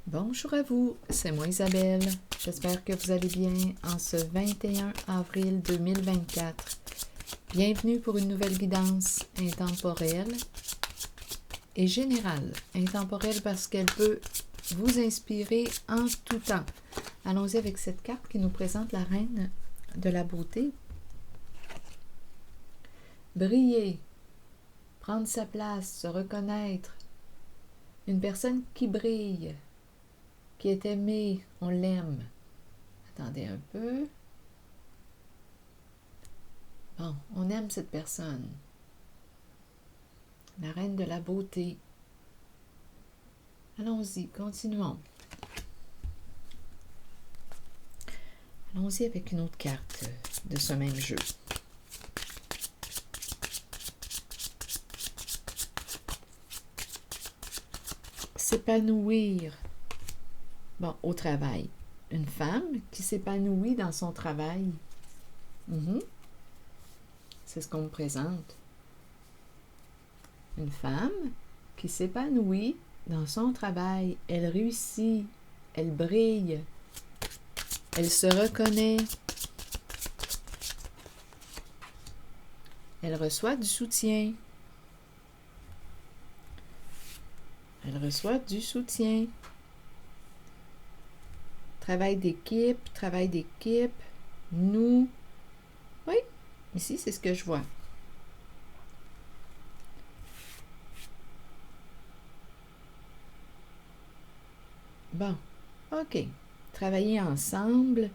Bonjour à vous, c'est moi Isabelle. J'espère que vous allez bien en ce 21 avril 2024. Bienvenue pour une nouvelle guidance intemporelle et générale. Intemporelle parce qu'elle peut vous inspirer en tout temps. Allons-y avec cette carte qui nous présente la reine de la beauté. Briller, prendre sa place, se reconnaître. Une personne qui brille, qui est aimée, on l'aime. Attendez un peu. Bon, on aime cette personne. La reine de la beauté. Allons-y, continuons. Allons-y avec une autre carte de ce même jeu. S'épanouir. Bon, au travail. Une femme qui s'épanouit dans son travail. C'est ce qu'on me présente. Une femme qui s'épanouit dans son travail. Elle réussit. Elle brille. Elle se reconnaît. Elle reçoit du soutien. Elle reçoit du soutien. Travail d'équipe. Nous. Oui, ici, c'est ce que je vois. Bon, OK. Travailler ensemble.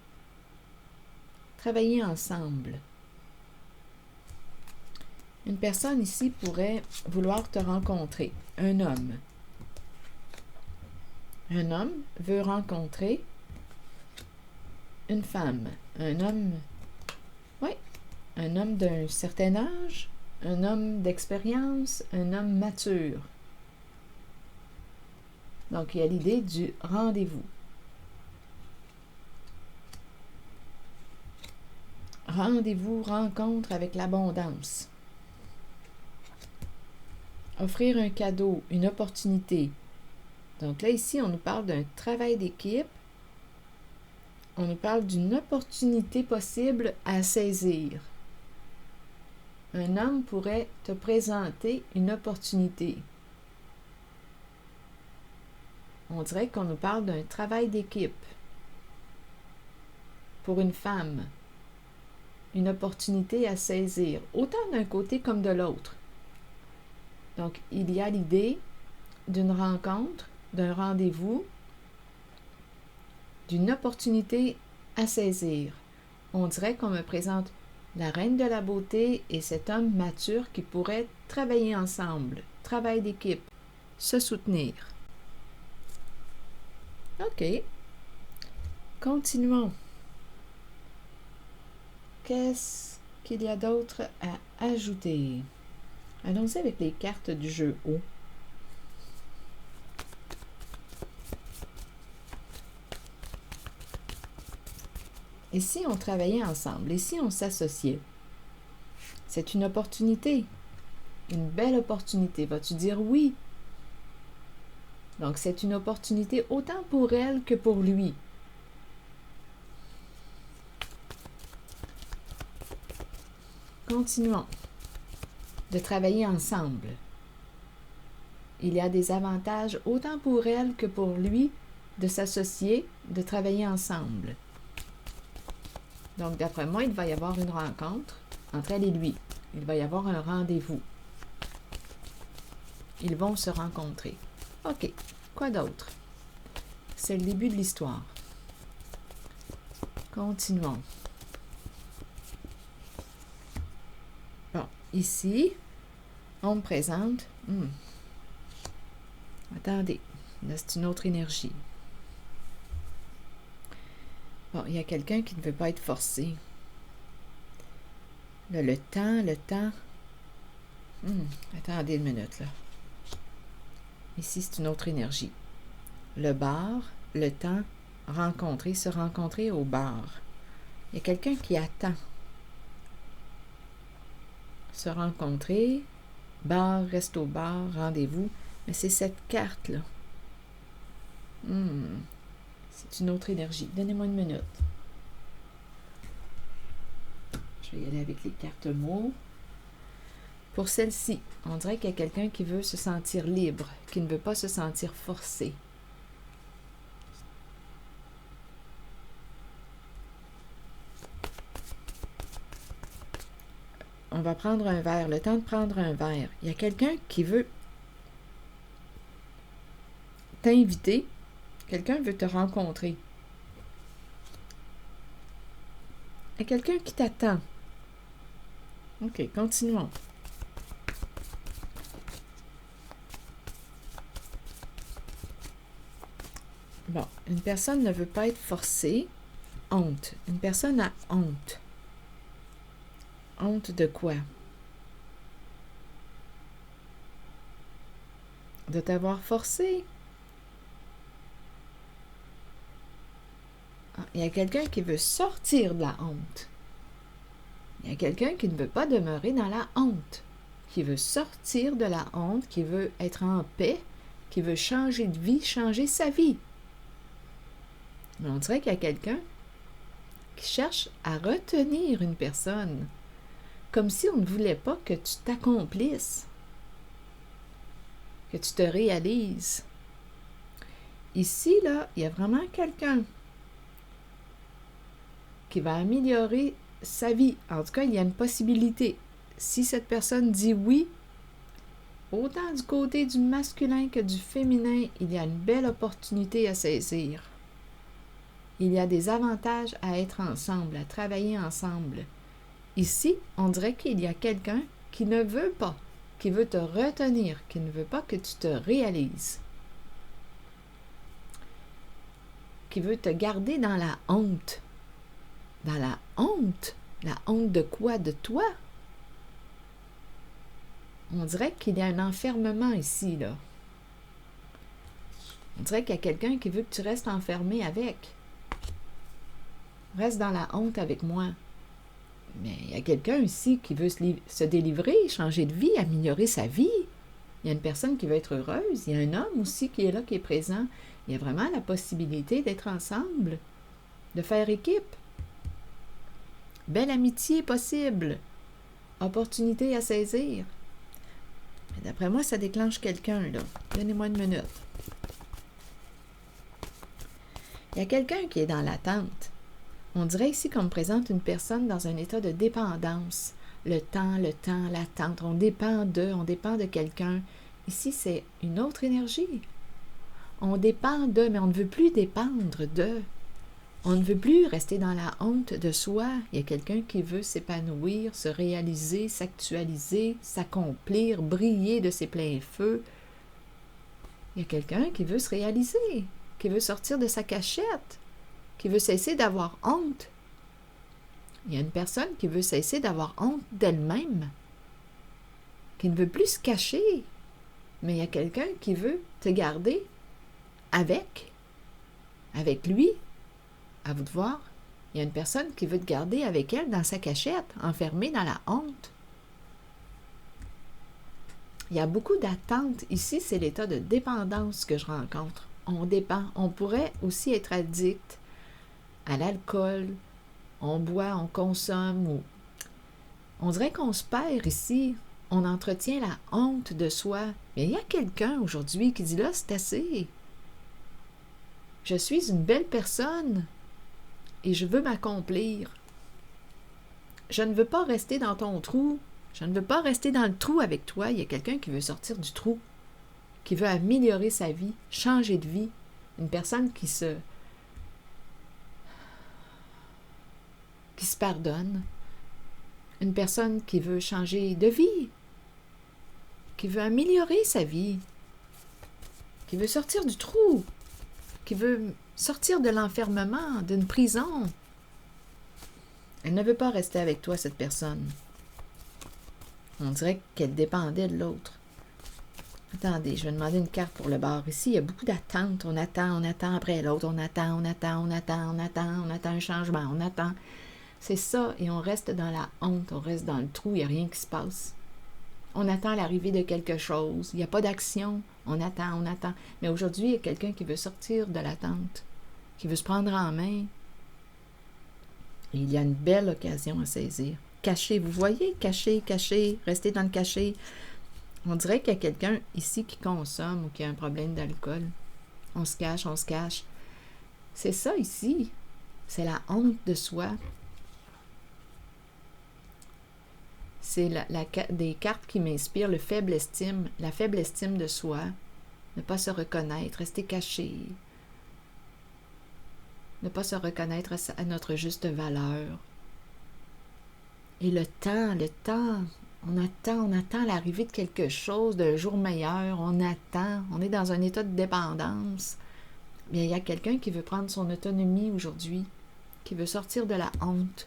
Une personne ici pourrait vouloir te rencontrer. Un homme. Un homme veut rencontrer une femme. Un homme, oui, un homme d'un certain âge, un homme d'expérience, un homme mature. Donc, il y a l'idée du rendez-vous. Rendez-vous, rencontre avec l'abondance. Offrir un cadeau, une opportunité. Donc là, ici, on nous parle d'un travail d'équipe. On nous parle d'une opportunité possible à saisir. Un homme pourrait te présenter une opportunité. On dirait qu'on nous parle d'un travail d'équipe. Pour une femme, une opportunité à saisir, autant d'un côté comme de l'autre. Donc, il y a l'idée d'une rencontre, d'un rendez-vous, d'une opportunité à saisir. On dirait qu'on me présente la reine de la beauté et cet homme mature qui pourraient travailler ensemble, travail d'équipe, se soutenir. OK. Continuons. Qu'est-ce qu'il y a d'autre à ajouter? Allons-y avec les cartes du jeu haut. Et si on travaillait ensemble? Et si on s'associait? C'est une opportunité. Une belle opportunité. Vas-tu dire oui? Donc, c'est une opportunité autant pour elle que pour lui. Continuons de travailler ensemble. Il y a des avantages autant pour elle que pour lui de s'associer, de travailler ensemble. Donc, d'après moi, il va y avoir une rencontre entre elle et lui. Il va y avoir un rendez-vous. Ils vont se rencontrer. OK. Quoi d'autre? C'est le début de l'histoire. Continuons. Bon, ici, on me présente... Attendez, là, c'est une autre énergie. Bon, il y a quelqu'un qui ne veut pas être forcé. Là, le temps... attendez une minute, là. Ici, c'est une autre énergie. Le bar, le temps, rencontrer, se rencontrer au bar. Il y a quelqu'un qui attend. Se rencontrer, bar, resto-bar, rendez-vous. Mais c'est cette carte-là. C'est une autre énergie. Donnez-moi une minute. Je vais y aller avec les cartes mots. Pour celle-ci, on dirait qu'il y a quelqu'un qui veut se sentir libre, qui ne veut pas se sentir forcé. On va prendre un verre, le temps de prendre un verre. Il y a quelqu'un qui veut t'inviter, quelqu'un veut te rencontrer. Il y a quelqu'un qui t'attend. OK, continuons. Bon, une personne ne veut pas être forcée. Honte. Une personne a honte. Honte de quoi? De t'avoir forcé. Ah, il y a quelqu'un qui veut sortir de la honte. Il y a quelqu'un qui ne veut pas demeurer dans la honte, qui veut sortir de la honte, qui veut être en paix, qui veut changer de vie, changer sa vie. Mais on dirait qu'il y a quelqu'un qui cherche à retenir une personne, comme si on ne voulait pas que tu t'accomplisses, que tu te réalises. Ici, là, il y a vraiment quelqu'un qui va améliorer sa vie. En tout cas, il y a une possibilité. Si cette personne dit oui, autant du côté du masculin que du féminin, il y a une belle opportunité à saisir. Il y a des avantages à être ensemble, à travailler ensemble. Ici, on dirait qu'il y a quelqu'un qui ne veut pas, qui veut te retenir, qui ne veut pas que tu te réalises, qui veut te garder dans la honte. Dans la honte? La honte de quoi? De toi? On dirait qu'il y a un enfermement ici, là. On dirait qu'il y a quelqu'un qui veut que tu restes enfermé avec. Reste dans la honte avec moi. Mais il y a quelqu'un ici qui veut se délivrer, changer de vie, améliorer sa vie. Il y a une personne qui veut être heureuse. Il y a un homme aussi qui est là, qui est présent. Il y a vraiment la possibilité d'être ensemble, de faire équipe. Belle amitié possible. Opportunité à saisir. Mais d'après moi, ça déclenche quelqu'un, là. Donnez-moi une minute. Il y a quelqu'un qui est dans l'attente. On dirait ici qu'on me présente une personne dans un état de dépendance. Le temps, l'attente. On dépend de quelqu'un. Ici, c'est une autre énergie. On dépend de, mais on ne veut plus dépendre de. On ne veut plus rester dans la honte de soi. Il y a quelqu'un qui veut s'épanouir, se réaliser, s'actualiser, s'accomplir, briller de ses pleins feux. Il y a quelqu'un qui veut se réaliser, qui veut sortir de sa cachette, qui veut cesser d'avoir honte. Il y a une personne qui veut cesser d'avoir honte d'elle-même, qui ne veut plus se cacher. Mais il y a quelqu'un qui veut te garder avec lui. À vous de voir. Il y a une personne qui veut te garder avec elle dans sa cachette, enfermée dans la honte. Il y a beaucoup d'attentes. Ici, c'est l'état de dépendance que je rencontre. On dépend. On pourrait aussi être addict à l'alcool. On boit, on consomme. On dirait qu'on se perd ici. On entretient la honte de soi. Mais il y a quelqu'un aujourd'hui qui dit là, c'est assez. Je suis une belle personne. Et je veux m'accomplir. Je ne veux pas rester dans ton trou. Je ne veux pas rester dans le trou avec toi. Il y a quelqu'un qui veut sortir du trou, qui veut améliorer sa vie, changer de vie. Une personne qui se pardonne. Une personne qui veut changer de vie, qui veut améliorer sa vie, qui veut sortir du trou, qui veut sortir de l'enfermement, d'une prison. Elle ne veut pas rester avec toi, cette personne. On dirait qu'elle dépendait de l'autre. Attendez, je vais demander une carte pour le bar. Ici, il y a beaucoup d'attentes. On attend après l'autre. On attend un changement. On attend. C'est ça, et on reste dans la honte. On reste dans le trou. Il n'y a rien qui se passe. On attend l'arrivée de quelque chose. Il n'y a pas d'action. On attend, on attend. Mais aujourd'hui, il y a quelqu'un qui veut sortir de l'attente, qui veut se prendre en main. Et il y a une belle occasion à saisir. Caché, vous voyez? Caché, caché, restez dans le caché. On dirait qu'il y a quelqu'un ici qui consomme ou qui a un problème d'alcool. On se cache, on se cache. C'est ça ici. C'est la honte de soi. C'est des cartes qui m'inspirent le faible estime, la faible estime de soi. Ne pas se reconnaître, rester caché. Ne pas se reconnaître à notre juste valeur. Et le temps, on attend l'arrivée de quelque chose, d'un jour meilleur, on attend, on est dans un état de dépendance. Bien, il y a quelqu'un qui veut prendre son autonomie aujourd'hui, qui veut sortir de la honte.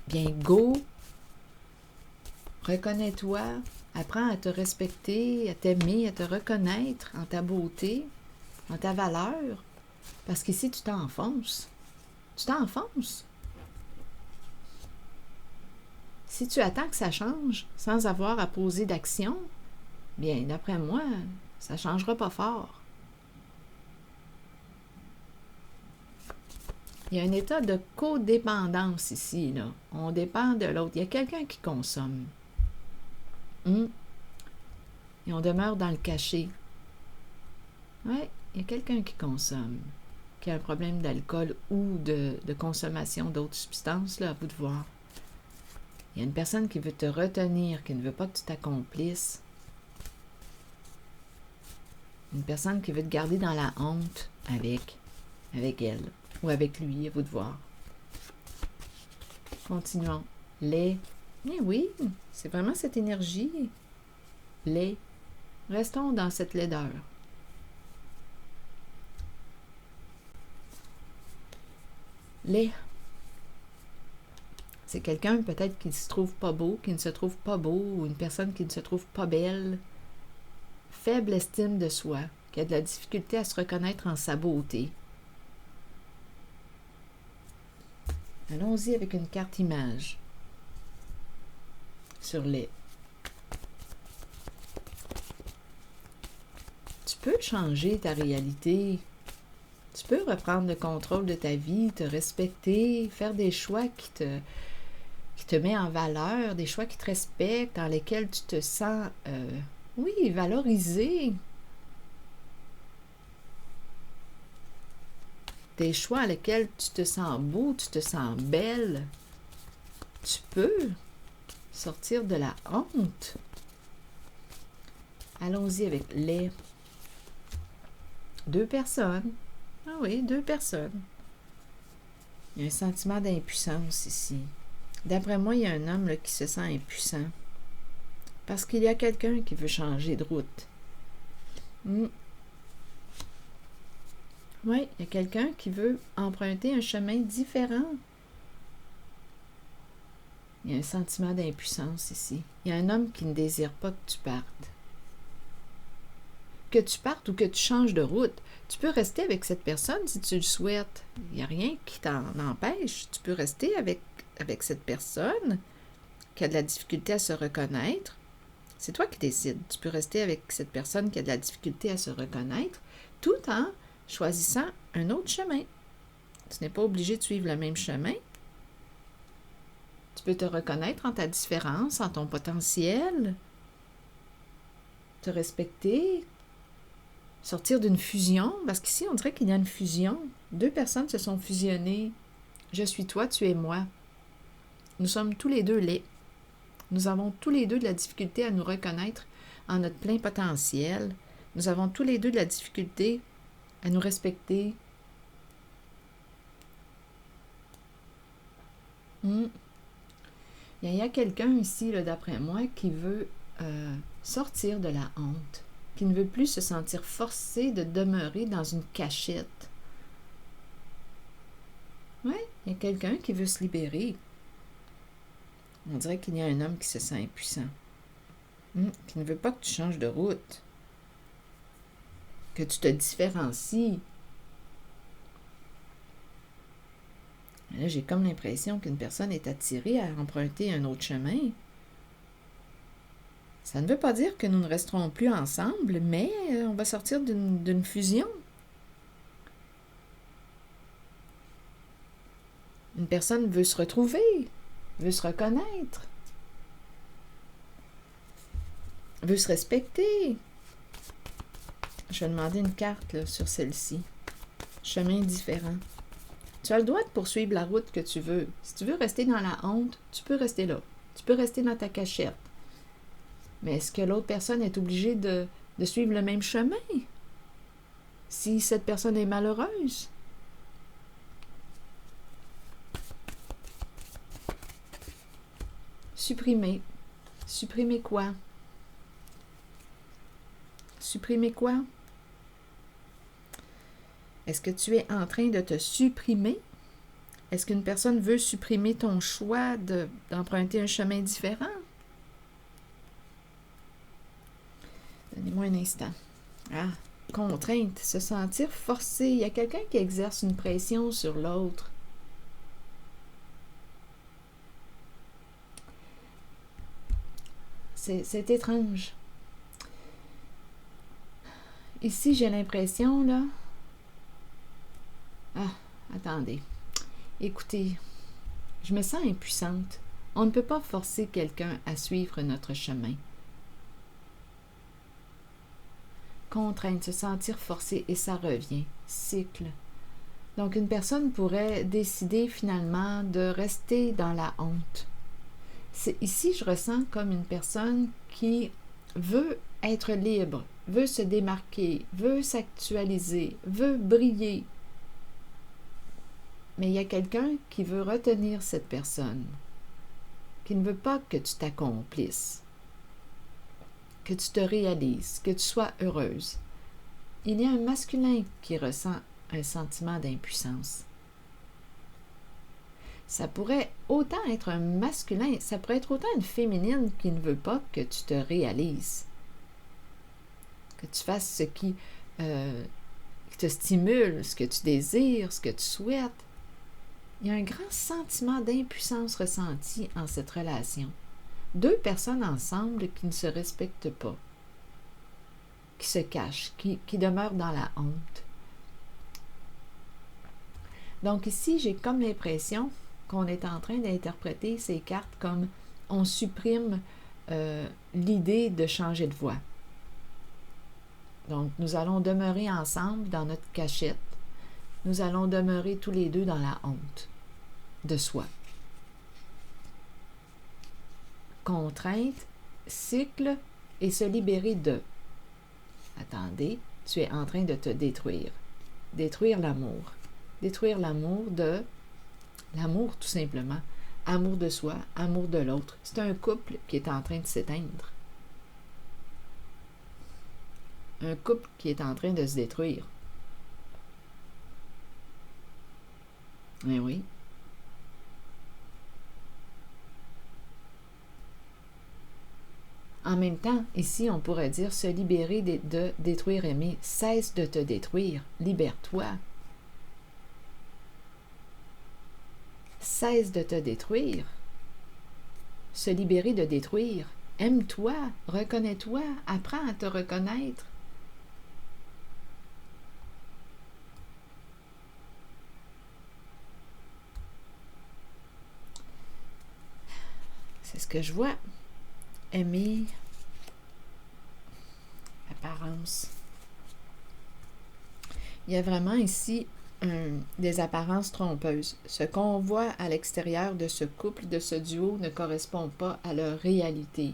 Bien, go! Reconnais-toi, apprends à te respecter, à t'aimer, à te reconnaître en ta beauté, en ta valeur, parce qu'ici, tu t'enfonces. Tu t'enfonces. Si tu attends que ça change sans avoir à poser d'action, bien, d'après moi, ça ne changera pas fort. Il y a un état de codépendance ici, là. On dépend de l'autre. Il y a quelqu'un qui consomme. Et on demeure dans le cachet. Oui, il y a quelqu'un qui consomme, qui a un problème d'alcool ou de consommation d'autres substances, là, à vous de voir. Il y a une personne qui veut te retenir, qui ne veut pas que tu t'accomplisses. Une personne qui veut te garder dans la honte avec elle ou avec lui, à vous de voir. Continuons. Les. Eh oui, c'est vraiment cette énergie. Les. Restons dans cette laideur. Les. C'est quelqu'un peut-être qui ne se trouve pas beau, qui ne se trouve pas beau, ou une personne qui ne se trouve pas belle. Faible estime de soi, qui a de la difficulté à se reconnaître en sa beauté. Allons-y avec une carte image sur les. Tu peux changer ta réalité. Tu peux reprendre le contrôle de ta vie, te respecter, faire des choix qui te met en valeur, des choix qui te respectent, dans lesquels tu te sens, valorisé. Des choix à lesquels tu te sens beau, tu te sens belle. Tu peux sortir de la honte. Allons-y avec les 2 personnes. Ah oui, 2 personnes. Il y a un sentiment d'impuissance ici. D'après moi, il y a un homme là, qui se sent impuissant. Parce qu'il y a quelqu'un qui veut changer de route. Oui, il y a quelqu'un qui veut emprunter un chemin différent. Il y a un sentiment d'impuissance ici. Il y a un homme qui ne désire pas que tu partes. Que tu partes ou que tu changes de route. Tu peux rester avec cette personne si tu le souhaites. Il n'y a rien qui t'en empêche. Tu peux rester avec cette personne qui a de la difficulté à se reconnaître. C'est toi qui décides. Tu peux rester avec cette personne qui a de la difficulté à se reconnaître tout en choisissant un autre chemin. Tu n'es pas obligé de suivre le même chemin. Tu peux te reconnaître en ta différence, en ton potentiel, te respecter, sortir d'une fusion, parce qu'ici, on dirait qu'il y a une fusion. 2 personnes se sont fusionnées. Je suis toi, tu es moi. Nous sommes tous les deux laids. Nous avons tous les deux de la difficulté à nous reconnaître en notre plein potentiel. Nous avons tous les deux de la difficulté à nous respecter. Il y a quelqu'un ici, là, d'après moi, qui veut sortir de la honte, qui ne veut plus se sentir forcé de demeurer dans une cachette. Oui, il y a quelqu'un qui veut se libérer. On dirait qu'il y a un homme qui se sent impuissant, qui ne veut pas que tu changes de route, que tu te différencies. Là, j'ai comme l'impression qu'une personne est attirée à emprunter un autre chemin. Ça ne veut pas dire que nous ne resterons plus ensemble, mais on va sortir d'une fusion. Une personne veut se retrouver, veut se reconnaître, veut se respecter. Je vais demander une carte là, sur celle-ci. Chemin différent. Tu as le droit de poursuivre la route que tu veux. Si tu veux rester dans la honte, tu peux rester là. Tu peux rester dans ta cachette. Mais est-ce que l'autre personne est obligée de suivre le même chemin? Si cette personne est malheureuse? Supprimer. Supprimer quoi? Supprimer quoi? Est-ce que tu es en train de te supprimer? Est-ce qu'une personne veut supprimer ton choix d'emprunter un chemin différent? Donnez-moi un instant. Ah, contrainte, se sentir forcé. Il y a quelqu'un qui exerce une pression sur l'autre. C'est étrange. Ici, j'ai l'impression, là... Ah, attendez. Écoutez, je me sens impuissante. On ne peut pas forcer quelqu'un à suivre notre chemin. Contrainte, se sentir forcé, et ça revient. Cycle. Donc, une personne pourrait décider finalement de rester dans la honte. Ici, je ressens comme une personne qui veut être libre, veut se démarquer, veut s'actualiser, veut briller. Mais il y a quelqu'un qui veut retenir cette personne, qui ne veut pas que tu t'accomplisses, que tu te réalises, que tu sois heureuse. Il y a un masculin qui ressent un sentiment d'impuissance. Ça pourrait autant être un masculin, ça pourrait être autant une féminine qui ne veut pas que tu te réalises, que tu fasses ce qui te stimule, ce que tu désires, ce que tu souhaites. Il y a un grand sentiment d'impuissance ressenti en cette relation. Deux personnes ensemble qui ne se respectent pas, qui se cachent, qui demeurent dans la honte. Donc ici, j'ai comme l'impression qu'on est en train d'interpréter ces cartes comme on supprime l'idée de changer de voie. Donc, nous allons demeurer ensemble dans notre cachette. Nous allons demeurer tous les deux dans la honte de soi. Contrainte, cycle et se libérer de. Attendez, tu es en train de te détruire. Détruire l'amour. Détruire l'amour de... L'amour, tout simplement. Amour de soi, amour de l'autre. C'est un couple qui est en train de s'éteindre. Un couple qui est en train de se détruire. Eh oui. En même temps, ici, on pourrait dire se libérer de détruire aimer. Cesse de te détruire. Libère-toi. Cesse de te détruire. Se libérer de détruire. Aime-toi, reconnais-toi, apprends à te reconnaître. C'est ce que je vois. Aimer, apparence. Il y a vraiment ici des apparences trompeuses. Ce qu'on voit à l'extérieur de ce couple, de ce duo, ne correspond pas à leur réalité.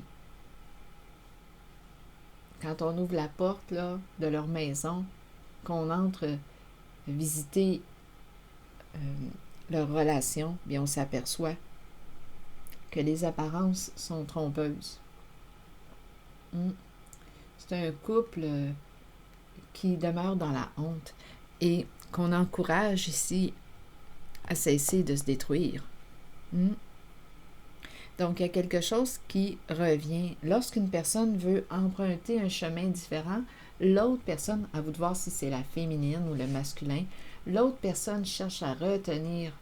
Quand on ouvre la porte là, de leur maison, qu'on entre visiter leur relation, bien on s'aperçoit que les apparences sont trompeuses. C'est un couple qui demeure dans la honte et qu'on encourage ici à cesser de se détruire. Donc, il y a quelque chose qui revient. Lorsqu'une personne veut emprunter un chemin différent, l'autre personne, à vous de voir si c'est la féminine ou le masculin, l'autre personne cherche à retenir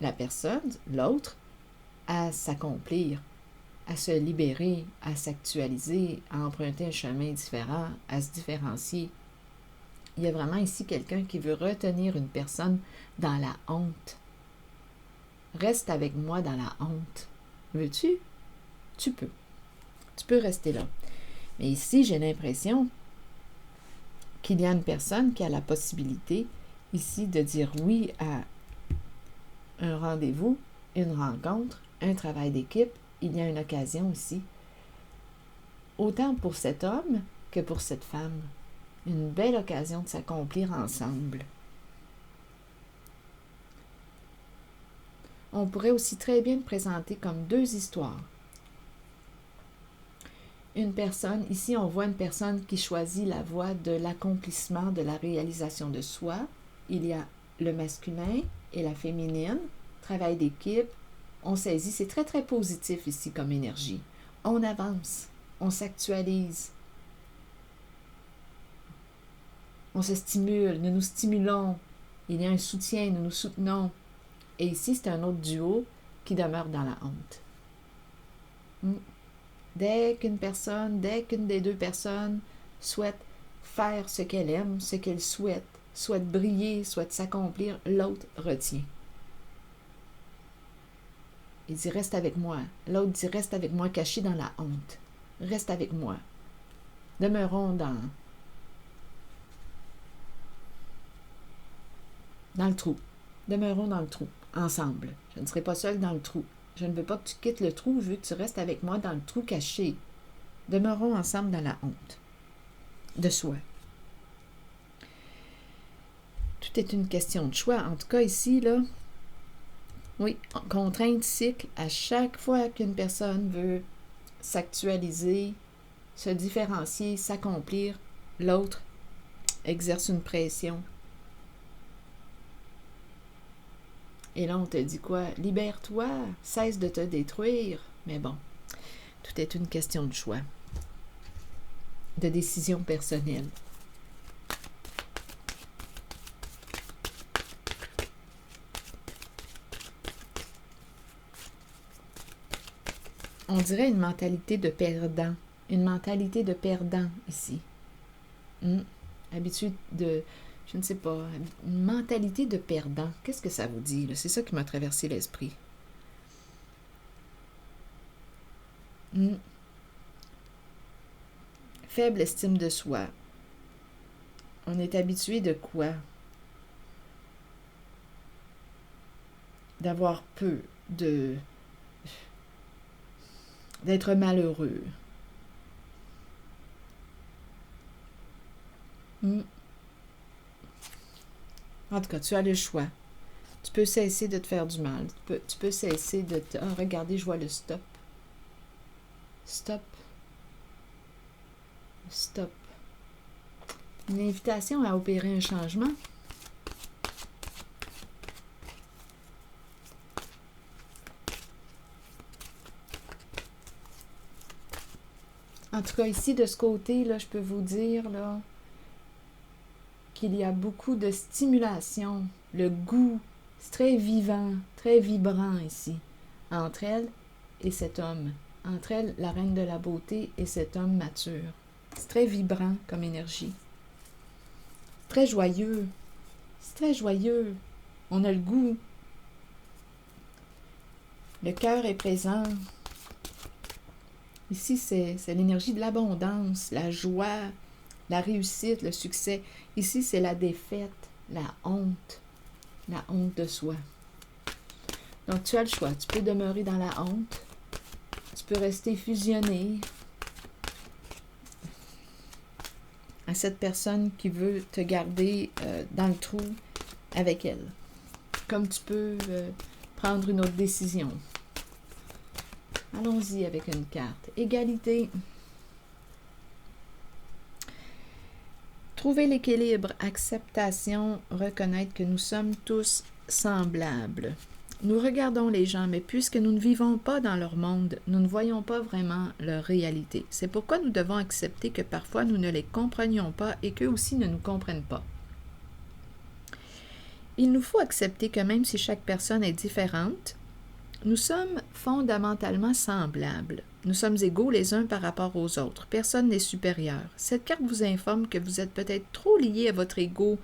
la personne, l'autre, à s'accomplir, à se libérer, à s'actualiser, à emprunter un chemin différent, à se différencier. Il y a vraiment ici quelqu'un qui veut retenir une personne dans la honte. Reste avec moi dans la honte. Veux-tu? Tu peux. Tu peux rester là. Mais ici, j'ai l'impression qu'il y a une personne qui a la possibilité ici de dire oui à un rendez-vous, une rencontre, un travail d'équipe. Il y a une occasion ici. Autant pour cet homme que pour cette femme. Une belle occasion de s'accomplir ensemble. On pourrait aussi très bien le présenter comme deux histoires. Une personne, ici on voit une personne qui choisit la voie de l'accomplissement, de la réalisation de soi. Il y a le masculin et la féminine, travail d'équipe, on saisit, c'est très très positif ici comme énergie. On avance, on s'actualise, on se stimule, nous nous stimulons, il y a un soutien, nous nous soutenons. Et ici c'est un autre duo qui demeure dans la honte. Dès qu'une des deux personnes souhaite faire ce qu'elle aime, ce qu'elle souhaite briller, souhaite s'accomplir, l'autre retient. Il dit « Reste avec moi ». L'autre dit « Reste avec moi, caché dans la honte. Reste avec moi. Demeurons dans le trou. Demeurons dans le trou, ensemble. Je ne serai pas seule dans le trou. Je ne veux pas que tu quittes le trou, je veux que tu restes avec moi dans le trou caché. Demeurons ensemble dans la honte de soi. Tout est une question de choix. En tout cas, ici, là, oui, contrainte, cycle, à chaque fois qu'une personne veut s'actualiser, se différencier, s'accomplir, l'autre exerce une pression. Et là, on te dit quoi? Libère-toi, cesse de te détruire. Mais bon, tout est une question de choix, de décision personnelle. On dirait une mentalité de perdant. Une mentalité de perdant ici. Habitude de... Je ne sais pas. Une mentalité de perdant. Qu'est-ce que ça vous dit, là? C'est ça qui m'a traversé l'esprit. Faible estime de soi. On est habitué de quoi? D'avoir peu, d'être malheureux. En tout cas, tu as le choix. Tu peux cesser de te faire du mal. Tu peux cesser de te... Ah, regardez, je vois le stop. Stop. Stop. Une invitation à opérer un changement. En tout cas, ici, de ce côté, là, je peux vous dire là, qu'il y a beaucoup de stimulation. Le goût, c'est très vivant, très vibrant ici, entre elle et cet homme. Entre elle, la reine de la beauté, et cet homme mature. C'est très vibrant comme énergie. Très joyeux. C'est très joyeux. On a le goût. Le cœur est présent. Ici, c'est l'énergie de l'abondance, la joie, la réussite, le succès. Ici, c'est la défaite, la honte de soi. Donc, tu as le choix. Tu peux demeurer dans la honte. Tu peux rester fusionné à cette personne qui veut te garder dans le trou avec elle. Comme tu peux prendre une autre décision. Allons-y avec une carte. Égalité. Trouver l'équilibre, acceptation, reconnaître que nous sommes tous semblables. Nous regardons les gens, mais puisque nous ne vivons pas dans leur monde, nous ne voyons pas vraiment leur réalité. C'est pourquoi nous devons accepter que parfois nous ne les comprenions pas et qu'eux aussi ne nous comprennent pas. Il nous faut accepter que même si chaque personne est différente, Nous sommes fondamentalement semblables. Nous sommes égaux les uns par rapport aux autres. Personne n'est supérieur. Cette carte vous informe que vous êtes peut-être trop lié à votre ego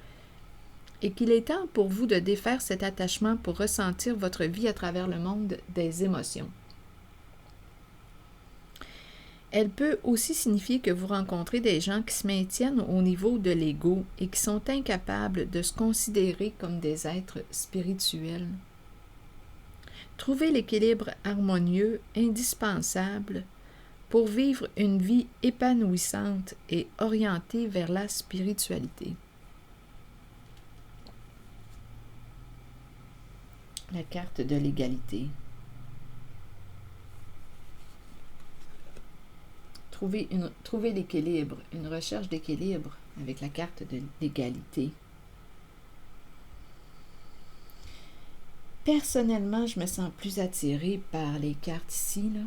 et qu'il est temps pour vous de défaire cet attachement pour ressentir votre vie à travers le monde des émotions. Elle peut aussi signifier que vous rencontrez des gens qui se maintiennent au niveau de l'ego et qui sont incapables de se considérer comme des êtres spirituels. Trouvez l'équilibre harmonieux indispensable pour vivre une vie épanouissante et orientée vers la spiritualité. La carte de l'égalité. Trouvez l'équilibre, une recherche d'équilibre avec la carte de l'égalité. Personnellement, je me sens plus attirée par les cartes ici, là.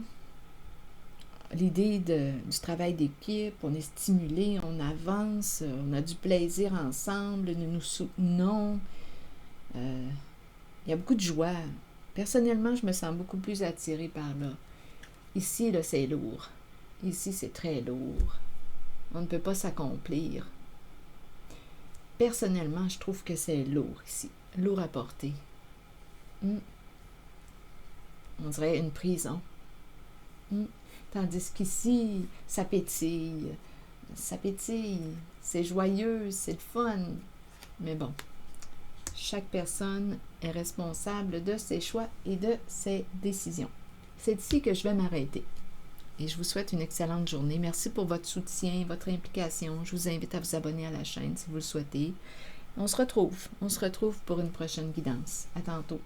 L'idée du travail d'équipe, on est stimulé, on avance, on a du plaisir ensemble, nous nous soutenons. Il y a beaucoup de joie. Personnellement, je me sens beaucoup plus attirée par là. Ici, là, c'est lourd. Ici, c'est très lourd. On ne peut pas s'accomplir. Personnellement, je trouve que c'est lourd ici. Lourd à porter. On dirait une prison. Tandis qu'ici, ça pétille. Ça pétille. C'est joyeux, c'est le fun. Mais bon, chaque personne est responsable de ses choix et de ses décisions. C'est ici que je vais m'arrêter. Et je vous souhaite une excellente journée. Merci pour votre soutien, votre implication. Je vous invite à vous abonner à la chaîne si vous le souhaitez. On se retrouve pour une prochaine guidance. À tantôt.